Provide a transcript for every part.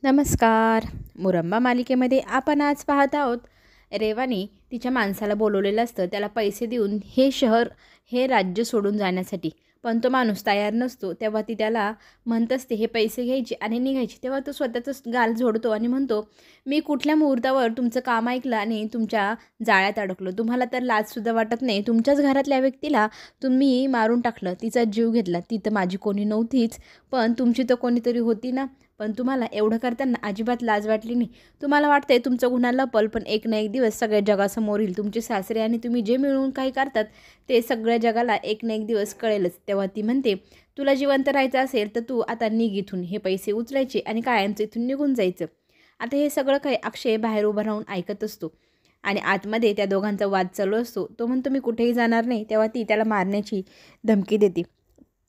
नमस्कार. मुरंबा मालिकेमध्ये आपण आज पाहत आहोत. रेवाने तिच्या माणसाला बोलवलेलं असतं त्याला पैसे देऊन हे राज्य सोडून जाण्यासाठी. पण तो माणूस तयार नसतो. तेव्हा ती त्याला म्हणत असते हे पैसे घ्यायचे आणि निघायचे. तेव्हा तो स्वतःच गाल झोडतो आणि म्हणतो, मी कुठल्या मुहूर्तावर तुमचं काम ऐकलं आणि तुमच्या जाळ्यात अडकलो. तुम्हाला तर लाजसुद्धा वाटत नाही. तुमच्याच घरातल्या व्यक्तीला तुम्ही मारून टाकलं, तिचा जीव घेतला. ती तर माझी कोणी नव्हतीच, पण तुमची तर कोणीतरी होती ना. पण तुम्हाला एवढं करताना अजिबात लाज वाटली नाही. तुम्हाला वाटतंय तुमचं गुन्हा लपल, पण एक ना एक दिवस सगळ्या जगासमोर येईल. तुमचे सासरे आणि तुम्ही जे मिळून काही करतात ते सगळ्या जगाला एक ना एक दिवस कळेलच. तेव्हा ती म्हणते, तुला जिवंत राहायचं असेल तर तू आता निघ इथून. हे पैसे उचलायचे आणि कायमचं इथून निघून जायचं. आता हे सगळं काही अक्षय बाहेर उभं राहून ऐकत असतो आणि आतमध्ये त्या दोघांचा वाद चालू असतो. तो म्हणतो, मी कुठेही जाणार नाही. तेव्हा ती त्याला मारण्याची धमकी देते.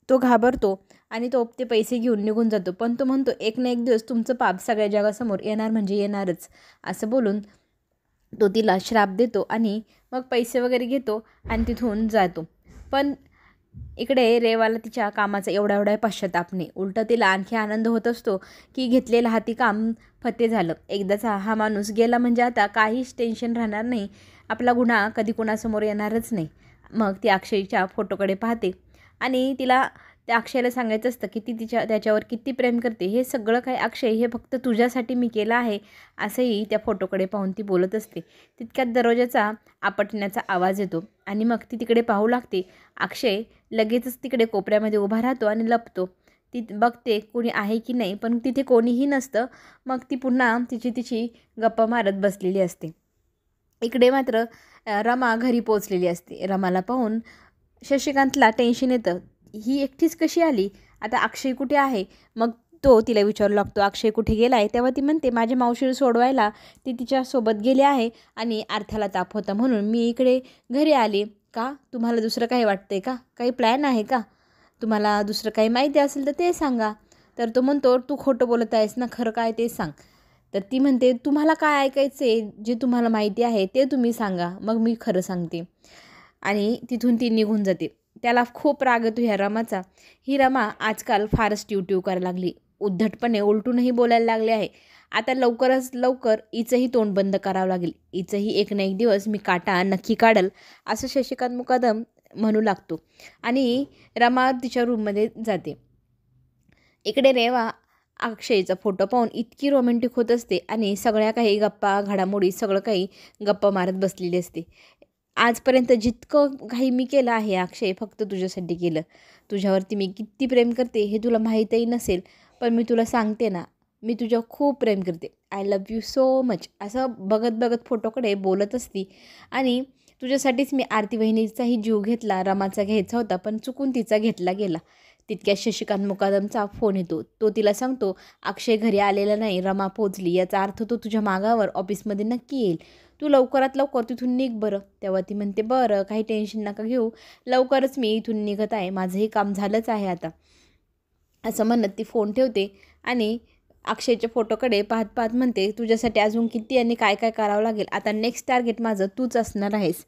तो घाबरतो आणि तो ते पैसे घेऊन निघून जातो. पण तो म्हणतो, एक ना एक दिवस तुमचं पाप सगळ्या जगासमोर येणार म्हणजे येणारच. असं बोलून तो तिला श्राप देतो आणि मग पैसे वगैरे घेतो आणि तिथून जातो. पण इकडे रेवाला तिच्या कामाचा एवढा एवढा पश्चाताप नाही. उलटं तिला आणखी आनंद होत असतो की घेतलेलं हाती काम फते झालं. एकदाचा हा माणूस गेला म्हणजे आता काहीच टेन्शन राहणार नाही. आपला गुन्हा कधी कुणासमोर येणारच नाही. मग ती अक्षयच्या फोटोकडे पाहते आणि तिला त्या अक्षयला सांगायचं असतं की ती त्याच्यावर किती प्रेम करते. हे सगळं काही अक्षय, हे फक्त तुझ्यासाठी मी केलं आहे, असंही त्या फोटोकडे पाहून ती बोलत असते. तितक्यात दरवाजाचा आपटण्याचा आवाज येतो आणि मग ती तिकडे पाहू लागते. अक्षय लगेचच तिकडे कोपऱ्यामध्ये उभा राहतो आणि लपतो. ती बघते कोणी आहे की नाही, पण तिथे कोणीही नसतं. मग ती पुन्हा तिची गप्पा मारत बसलेली असते. इकडे मात्र रमा घरी पोचलेली असते. रमाला पाहून शशिकांतला टेन्शन येतं. ही एकटीच कशी आली? आता अक्षय कुठे आहे? मग तो तिला विचारू लागतो, अक्षय कुठे गेला आहे? तेव्हा ती म्हणते, माझ्या मावशीला सोडवायला ती तिच्यासोबत गेली आहे आणि अर्थाला ताप होता म्हणून मी इकडे घरी आले. का? तुम्हाला दुसरं काही वाटतंय का? काही प्लॅन आहे का? तुम्हाला दुसरं काही माहिती असेल तर ते सांगा. तर तो म्हणतो, तू खोटं बोलत आहेस ना, खरं काय ते सांग. तर ती म्हणते, तुम्हाला काय ऐकायचं आहे? जे तुम्हाला माहिती आहे ते तुम्ही सांगा, मग मी खरं सांगते. आणि तिथून ती निघून जाते. त्याला खूप राग येतो ह्या रमाचा. ही रमा आजकाल फारच टिवटिव करायला लागली. उद्धटपणे उलटूनही बोलायला लागले आहे. आता लवकरच लवकर हिचंही तोंड बंद करावं लागेल. हिचंही एक ना एक दिवस मी काटा नक्की काढल, असं शशिकांत मुकादम म्हणू लागतो आणि रमा तिच्या रूममध्ये जाते. इकडे रेवा अक्षयचा फोटो पाहून इतकी रोमॅन्टिक होत असते आणि सगळ्या काही गप्पा घडामोडी सगळं काही गप्पा मारत बसलेली असते. आजपर्यंत जितकं काही मी केलं आहे अक्षय, फक्त तुझ्यासाठी केलं. तुझ्यावरती मी किती प्रेम करते हे तुला माहीतही नसेल, पण मी तुला सांगते ना, मी तुझ्यावर खूप प्रेम करते. I love you so much, असं बघत बघत फोटोकडे बोलत असती. आणि तुझ्यासाठीच मी आरती वहिनीचाही जीव घेतला. रमाचा घ्यायचा होता, पण चुकून तिचा घेतला गेला. तितक्यात शशिकांत मुकादमचा फोन येतो. तो तिला सांगतो, अक्षय घरी आलेला नाही, रमा पोचली. याचा अर्थ तो तुझ्या मागावर ऑफिसमध्ये नक्की येईल. तू लवकरात लवकर तिथून निघ बरं. तेव्हा ती म्हणते, बरं काही टेन्शन नका घेऊ, लवकरच मी इथून निघत आहे, माझंही काम झालंच आहे आता. असं म्हणत ती फोन ठेवते आणि अक्षयच्या फोटोकडे पाहत पाहत म्हणते, तुझ्यासाठी अजून किती आणि काय काय करावं लागेल. आता नेक्स्ट टार्गेट माझं तूच असणार आहेस.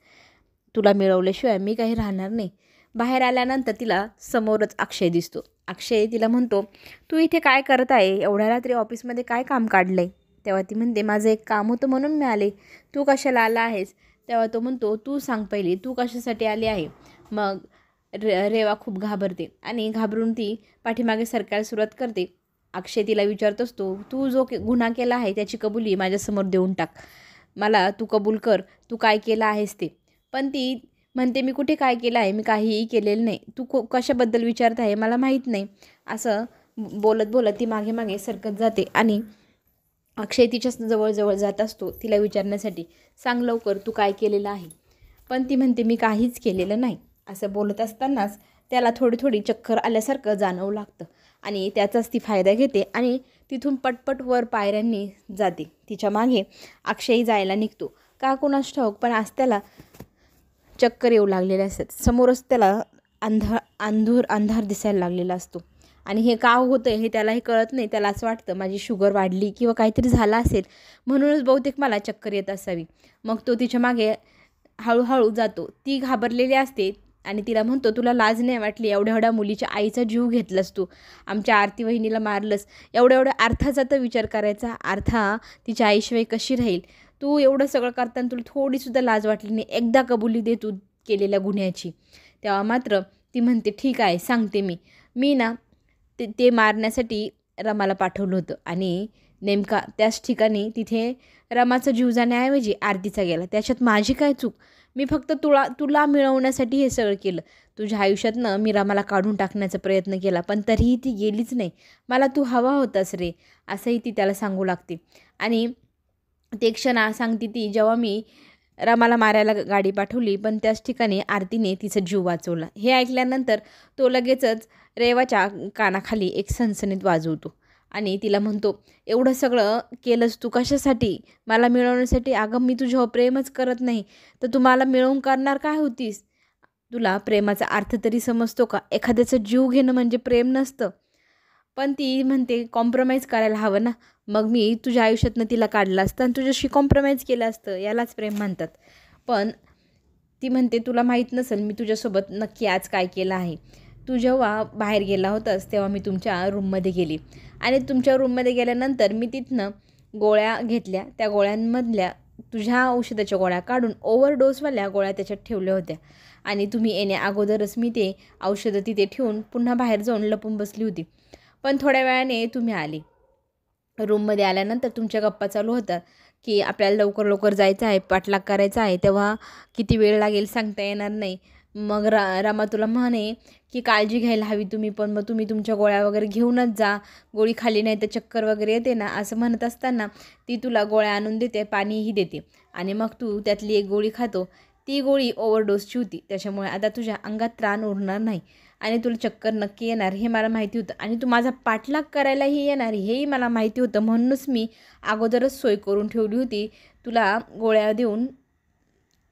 तुला मिळवल्याशिवाय मी काही राहणार नाही. बाहेर आल्यानंतर तिला समोरच अक्षय दिसतो. अक्षय तिला म्हणतो, तू इथे काय करत आहे? एवढ्या रात्री ऑफिसमध्ये काय काम काढलं आहे? तेव्हा ती म्हणते, माझं एक काम होतं म्हणून मी आले. तू कशाला आला आहेस? तेव्हा तो म्हणतो, तू सांग पहिले, तू कशासाठी आली आहे? मग रेवा खूप घाबरते आणि घाबरून ती पाठीमागे सरकायला सुरुवात करते. अक्षय तिला विचारत असतो, तू जो गुन्हा केला आहे त्याची कबुली माझ्यासमोर देऊन टाक. मला तू कबूल कर, तू काय केलं आहेस ते. पण ती म्हणते, मी कुठे काय केलं आहे? मी काहीही केलेलं नाही. तू कशाबद्दल विचारत आहे? मला माहीत नाही. असं बोलत बोलत ती मागे मागे सरकत जाते आणि अक्षय तिच्या जवळजवळ जात असतो तिला विचारण्यासाठी, सांग लवकर तू काय केलेलं आहे. पण ती म्हणते, मी काहीच केलेलं नाही. असं बोलत असतानाच त्याला थोडी थोडी चक्कर आल्यासारखं जाणवू लागतं आणि त्याचाच ती फायदा घेते आणि तिथून पटपट वर पायऱ्यांनी जाते. तिच्या मागे अक्षयही जायला निघतो. का कुणास ठाऊक, पण आज त्याला चक्कर येऊ लागलेले असतात. समोरच त्याला अंधार दिसायला लागलेला असतो आणि हे का होतं हे त्यालाही कळत नाही. त्याला असं वाटतं, माझी शुगर वाढली किंवा काहीतरी झालं असेल, म्हणूनच बहुतेक मला चक्कर येत असावी. मग तो तिच्या मागे हळूहळू जातो. ती घाबरलेली असते. आणि तिला म्हणतो, तुला लाज नाही वाटली? एवढ्या एवढ्या मुलीच्या आईचा जीव घेतलास तू, आमच्या आरती वहिनीला मारलंस, एवढ्या एवढ्या अर्थाचा तर विचार करायचा, आर्था तिच्या आईशिवाय कशी राहील? तू एवढं सगळं करताना तुला थोडीसुद्धा लाज वाटली नाही? एकदा कबुली दे तू केलेल्या गुन्ह्याची. तेव्हा मात्र ती म्हणते, ठीक आहे सांगते मी ना ते मारण्यासाठी रमाला पाठवलं होतं आणि नेमका त्याच ठिकाणी तिथे रमाचा जीव जाण्याऐवजी आरतीचा गेला. त्याच्यात माझी काय चूक? मी फक्त तुला मिळवण्यासाठी हे सगळं केलं. तुझ्या आयुष्यातनं मी रमाला काढून टाकण्याचा प्रयत्न केला, पण तरीही ती गेलीच नाही. मला तू हवा होतास रे, असंही ती त्याला सांगू लागते. आणि ते क्षण सांगते ती, जेव्हा मी रमाला मारायला गाडी पाठवली, पण त्याच ठिकाणी आरतीने तिचा जीव वाचवला. हे ऐकल्यानंतर तो लगेचच रेवाच्या कानाखाली एक सणसणीत वाजवतो आणि तिला म्हणतो, एवढं सगळं केलंस तू कशासाठी? मला मिळवण्यासाठी? अगं मी तुझ्यावर प्रेमच करत नाही तर तू मला मिळवून करणार काय होतीस? तुला प्रेमाचा अर्थ तरी समजतो का? एखाद्याचा जीव घेणं म्हणजे प्रेम नसतं. पण ती म्हणते, कॉम्प्रोमाइज करायला हवं ना. मग मी तुझ्या आयुष्यातनं तिला काढलं असतं आणि तुझ्याशी कॉम्प्रोमाइज केलं असतं, यालाच प्रेम म्हणतात. पण ती म्हणते, तुला माहीत नसेल मी तुझ्यासोबत नक्की आज काय केलं आहे. तू जेव्हा बाहेर गेला होतास तेव्हा मी तुमच्या रूममध्ये गेली आणि तुमच्या रूममध्ये गेल्यानंतर मी तिथनं गोळ्या घेतल्या. त्या गोळ्यांमधल्या तुझ्या औषधाच्या गोळ्या काढून ओव्हरडोसवाल्या गोळ्या त्याच्यात ठेवल्या होत्या आणि तुम्ही येण्या अगोदरच मी ते औषधं तिथे ठेवून पुन्हा बाहेर जाऊन लपून बसली होती. पण थोड्या वेळाने तुम्ही आले. रूममध्ये आल्यानंतर तुमच्या गप्पा चालू होतात की आपल्याला लवकर लवकर जायचं आहे, पाठलाग करायचा आहे, तेव्हा किती वेळ लागेल सांगता येणार नाही. मग रमा तुला म्हणे की काळजी घ्यायला हवी तुम्ही, पण मग तुम्ही तुमच्या गोळ्या वगैरे घेऊनच जा, गोळी खाली नाही तर चक्कर वगैरे येते ना, असं म्हणत असताना ती तुला गोळ्या आणून देते, पाणीही देते आणि मग तू त्यातली एक गोळी खातो. ती गोळी ओव्हरडोसची होती, त्याच्यामुळे आता तुझ्या अंगात त्राण उरणार नाही आणि तुला चक्कर नक्की येणार हे मला माहिती होतं आणि तू माझा पाठलाग करायलाही येणार हेही मला माहिती होतं. म्हणूनच मी अगोदरच सोय करून ठेवली होती तुला गोळ्या देऊन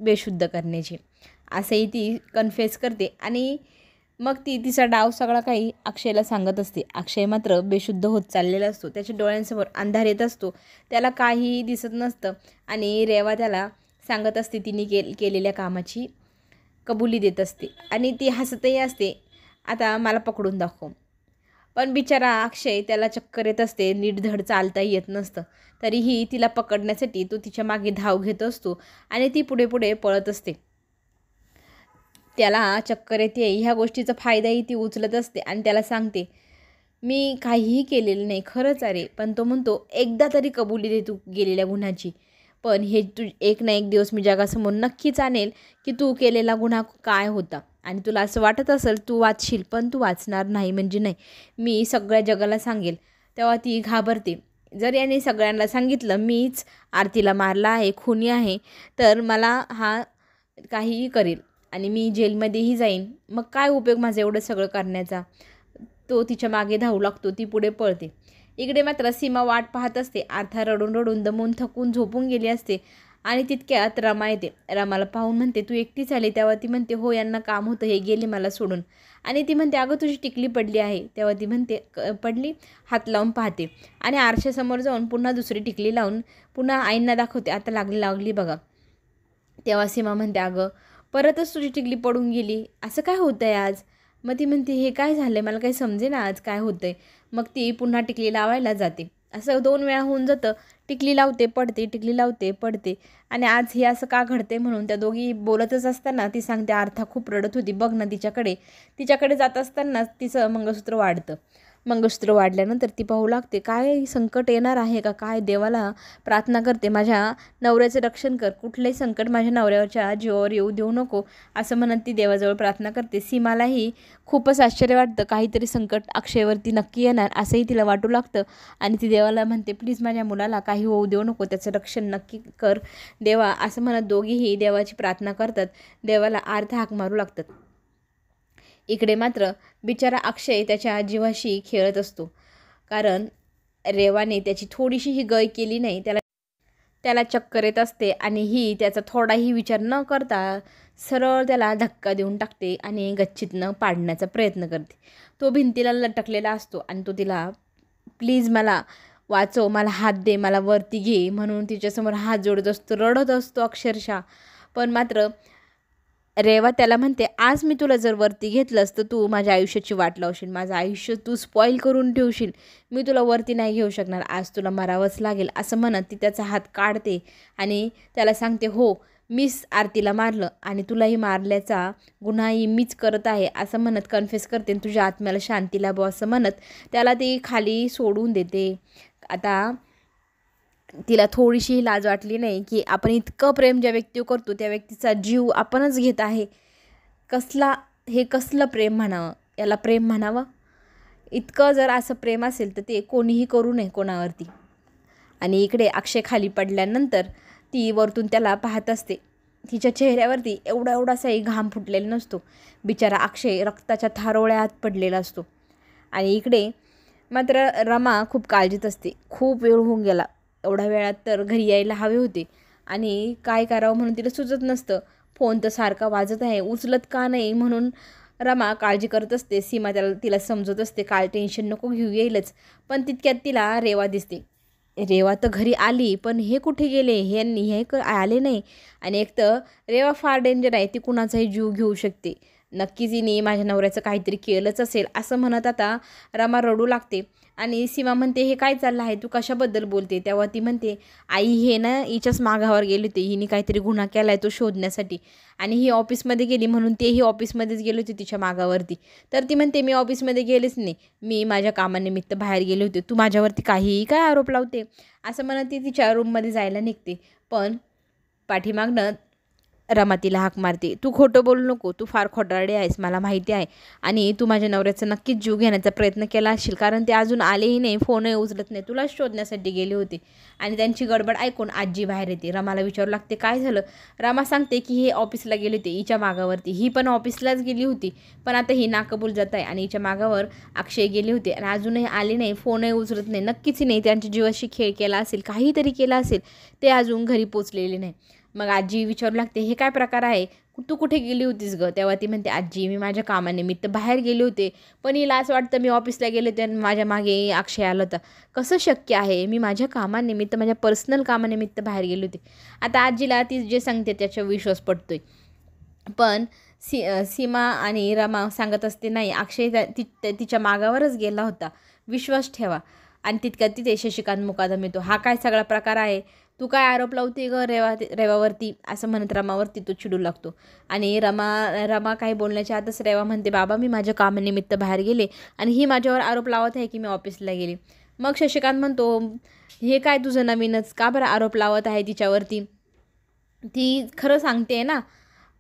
बेशुद्ध करण्याची, असंही ती कन्फेस करते. आणि मग ती तिचा डाव सगळा काही अक्षयला सांगत असते. अक्षय मात्र बेशुद्ध होत चाललेला असतो, त्याच्या डोळ्यांसमोर अंधार येत असतो, त्याला काहीही दिसत नसतं आणि रेवा त्याला सांगत असते तिने केलेल्या कामाची कबुली देत असते आणि ती हसतही असते, आता मला पकडून दाखव. पण बिचारा अक्षय, त्याला चक्कर येत असते, नीट धड चालताही येत नसतं, तरीही तिला पकडण्यासाठी तो तिच्या मागे धाव घेत असतो आणि ती पुढे पुढे पळत असते. त्याला चक्कर येते ह्या गोष्टीचा फायदाही ती उचलत असते आणि त्याला सांगते, मी काहीही केलेलं नाही खरंच अरे. पण तो म्हणतो, एकदा तरी कबुली दे तू गेलेल्या गुन्ह्याची, पण हे तू एक ना एक दिवस मी जगासमोर नक्कीच आणेल की तू केलेला गुन्हा काय होता. आणि तुला असं वाटत असेल तू वाचशील, पण तू वाचणार नाही म्हणजे नाही, मी सगळ्या जगाला सांगेल. तेव्हा ती घाबरते. जर याने सगळ्यांना सांगितलं मीच आरतीला मारला आहे, खुनी आहे, तर मला हा काहीही करेल आणि मी जेलमध्येही जाईन, मग काय उपयोग माझं एवढं सगळं करण्याचा. तो तिच्या मागे धावू लागतो, ती पुढे पळते. इकडे मात्र सीमा वाट पाहत असते. आर्था रडून रडून दमून थकून झोपून गेली असते आणि तितक्यात रमा येते. रमाला पाहून म्हणते, तू एकटीच आली? तेव्हा ती म्हणते, हो यांना काम होतं, हे गेले मला सोडून. आणि ती म्हणते, अगं तुझी टिकली पडली आहे. तेव्हा ती म्हणते, पडली? हात लावून पाहते आणि आरशासमोर जाऊन पुन्हा दुसरी टिकली लावून पुन्हा आईंना दाखवते, आता लागली बघा. तेव्हा सीमा म्हणते, अगं परतच तुझी टिकली पडून गेली, असं काय होतं आहे आज? मग ती म्हणते, हे काय झालं आहे, मला काही समजेना आज काय होतं आहे. मग ती पुन्हा टिकली लावायला जाते. असं 2 वेळा होऊन जातं. टिकली लावते पडते, टिकली लावते पडते. आणि आज हे असं का घडते म्हणून त्या दोघी बोलतच असताना ती सांगते, आर्था खूप रडत होती बघ ना तिच्याकडे जात असताना तिचं मंगळसूत्र वाढतं. मंगळसूत्र वाढल्यानंतर ती पाहू लागते, काय संकट येणार आहे का काय. देवाला प्रार्थना करते, माझ्या नवऱ्याचं रक्षण कर, कुठलंही संकट माझ्या नवऱ्याच्या जीवावर येऊ देऊ नको, असं म्हणत ती देवाजवळ प्रार्थना करते. सीमालाही खूपच आश्चर्य वाटतं, काहीतरी संकट अक्षयवरती नक्की येणार असंही तिला वाटू लागतं आणि ती देवाला म्हणते, प्लीज माझ्या मुलाला काही होऊ देऊ नको, त्याचं रक्षण नक्की कर देवा, असं म्हणत दोघीही देवाची प्रार्थना करतात. देवाला आर्थ हाक मारू लागतात. इकडे मात्र बिचारा अक्षय त्याच्या जीवाशी खेळत असतो, कारण रेवाने त्याची थोडीशीही गय केली नाही. त्याला चक्कर येत असते आणि ही त्याचा थोडाही विचार न करता सरळ त्याला धक्का देऊन टाकते आणि गच्चीतनं पाडण्याचा प्रयत्न करते. तो भिंतीला लटकलेला असतो आणि तो तिला, प्लीज मला वाचव, मला हात दे, मला वरती घे म्हणून तिच्यासमोर हात जोडत असतो, रडत असतो अक्षरशः. पण मात्र रेवा त्याला म्हणते, आज मी तुला जर वरती घेतलंस तर तू माझ्या आयुष्याची वाट लावशील, माझं आयुष्य तू स्पॉईल करून ठेवशील, मी तुला वरती नाही घेऊ शकणार, आज तुला मरावंच लागेल असं म्हणत ती त्याचा हात काढते आणि त्याला सांगते, हो मीच आरतीला मारलं आणि तुलाही मारल्याचा गुन्हाही मीच करत आहे असं म्हणत कन्फेस करते, तुझ्या आत्म्याला शांती लाभो असं म्हणत त्याला ती खाली सोडून देते. आता तिला थोडीशी लाज वाटली नाही की आपण इतकं प्रेम ज्या व्यक्तीवर करतो त्या व्यक्तीचा जीव आपणच घेत आहे. कसलं प्रेम म्हणावं, याला प्रेम म्हणावं? इतकं जर असं प्रेम असेल तर ते कोणीही करू नये कोणावरती. आणि इकडे अक्षय खाली पडल्यानंतर ती वरतून त्याला पाहत असते. तिच्या चेहऱ्यावरती एवढासाही घाम फुटलेला नसतो. बिचारा अक्षय रक्ताच्या थारोळ्यात पडलेला असतो. आणि इकडे मात्र रमा खूप काळजीत असते. खूप वेळ होऊन गेला, एवढ्या वेळात तर घरी यायला हवे होते आणि काय करावं म्हणून तिला सुचत नसतं. फोन तर सारखा वाजत आहे, उचलत का नाही म्हणून रमा काळजी करत असते. सीमा तिला समजत असते, काय टेन्शन नको घेऊ, येईलच. पण तितक्यात तिला रेवा दिसते. रेवा तर घरी आली, पण हे कुठे गेले, हे आले नाही. आणि एक तर रेवा फार डेंजर आहे, ती कुणाचाही जीव घेऊ शकते. नक्कीच हिने माझ्या नवऱ्याचं काहीतरी केलंच असेल असं म्हणत आता रमा रडू लागते. आणि सीमा म्हणते, हे काय चाललं आहे, तू कशाबद्दल बोलते? तेव्हा ती म्हणते, आई हे ना हिच्याच मागावर गेले होते, हिने काहीतरी गुन्हा केला आहे तो शोधण्यासाठी आणि ही ऑफिसमध्ये गेली म्हणून तेही ऑफिसमध्येच गेले होते तिच्या मागावरती. तर ती म्हणते, मी ऑफिसमध्ये गेलेच नाही, मी माझ्या कामानिमित्त बाहेर गेले होते, तू माझ्यावरती काहीही काय आरोप लावते असं म्हणत ती तिच्या रूममध्ये जायला निघते. पण पाठीमागनं रमा तिला हाक मारते, तू खोटं बोलू नको, तू फार खोटारडी आहेस, मला माहिती आहे आणि तू माझ्या नवऱ्याचा नक्कीच जीव घेण्याचा प्रयत्न केला असशील, कारण ते अजून आलेही नाही, फोनही उचलत नाही, तुला शोधण्यासाठी गेले होते. आणि त्यांची गडबड ऐकून आजी बाहेर येते. रमाला विचारू लागते, काय झालं? रमा सांगते की हे ऑफिसला गेले होते हिच्या मागावरती, ही पण ऑफिसलाच गेली होती, पण आता ही नाकबूल जात आहे आणि हिच्या मागावर अक्षय गेले होते आणि अजूनही आले नाही, फोनही उचलत नाही, नक्कीच नाही त्यांच्या जीवाशी खेळ केला असेल, काहीतरी केला असेल, ते अजून घरी पोचलेले नाही. मग आजी विचारू लागते, हे काय प्रकार आहे, तू कुठे गेली होतीस गं? तेव्हा ती म्हणते, आजी मी माझ्या कामानिमित्त बाहेर गेले होते, पण हिला असं वाटतं मी ऑफिसला गेले होते आणि माझ्या मागे अक्षय आला होता. कसं शक्य आहे, मी माझ्या कामानिमित्त माझ्या पर्सनल कामानिमित्त बाहेर गेले होते. आता आजीला ती जे सांगते त्याच्यावर विश्वास पडतोय. पण सीमा आणि रमा सांगत असते, नाही अक्षय तिच्या मागावरच गेला होता, विश्वास ठेवा. आणि तितक्यात तिथे शशिकांत मुकादम येतो. हा काय सगळा प्रकार आहे, तू काय आरोप लावते ग रेवावरती असं म्हणत रमावरती तो चिडू लागतो. आणि रमा काही बोलण्याच्या आतच रेवा म्हणते, बाबा मी माझ्या कामानिमित्त बाहेर गेले आणि ही माझ्यावर आरोप लावत आहे की मी ऑफिसला गेले. मग शशिकांत म्हणतो, हे काय तुझं नवीनच, का बरं आरोप लावत आहे तिच्यावरती? ती खरं सांगते ना,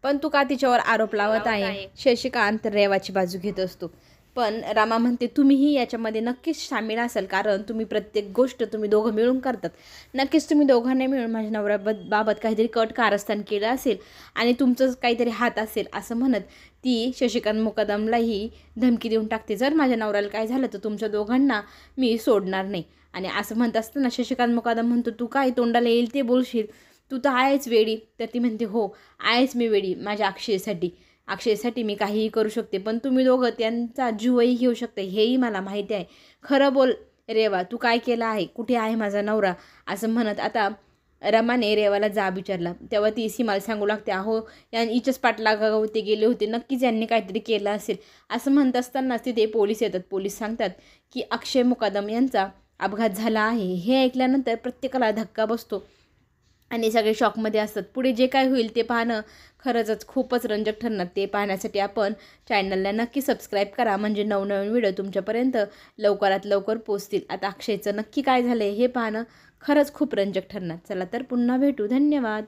पण तू का तिच्यावर आरोप लावत आहे? शशिकांत रेवाची बाजू घेत असतो. पण रमा म्हणते, तुम्हीही याच्यामध्ये नक्कीच सामील असाल, कारण तुम्ही प्रत्येक गोष्ट तुम्ही दोघं मिळून करतात. नक्कीच तुम्ही दोघांनी मिळून माझ्या नवऱ्याबाबत काहीतरी कट कारस्थान केलं असेल आणि तुमचंच काहीतरी हात असेल असं म्हणत ती शशिकांत मुकदमलाही धमकी देऊन टाकते, जर माझ्या नवऱ्याला काय झालं तर तुमच्या दोघांना मी सोडणार नाही. आणि असं म्हणत असताना शशिकांत मुकदम म्हणतो, तू काय तोंडाला येईल ते बोलशील, तू तर आहेच वेडी. तर ती म्हणते, हो आहेच मी वेडी, माझ्या अक्षयसाठी मी काहीही करू शकते, पण तुम्ही दोघं त्यांचा जीवही घेऊ शकते हेही मला माहिती आहे. खरं बोल रेवा, तू काय केलं आहे, कुठे आहे माझा नवरा असं म्हणत आता रमाने रेवाला जाब विचारला. तेव्हा ती सीमाला सांगू लागते, अहो हिच्याच पाठलागावरती गेले होते, नक्कीच यांनी काहीतरी केलं असेल असं म्हणत असतानाच तिथे पोलीस येतात. पोलीस सांगतात की अक्षय मुकादम यांचा अपघात झाला आहे. हे ऐकल्यानंतर प्रत्येकाला धक्का बसतो आणि सगळे शॉकमध्ये असतात. पुढे जे काय होईल ते पाहणं खरंच खूपच रंजक ठरणार. ते पाहण्यासाठी आपण चॅनलला नक्की सबस्क्राईब करा, म्हणजे नवनवीन व्हिडिओ तुमच्यापर्यंत लवकरात लवकर पोचतील. आता अक्षयचं नक्की काय झालं हे पाहणं खरंच खूप रंजक ठरणार. चला तर पुन्हा भेटू. धन्यवाद.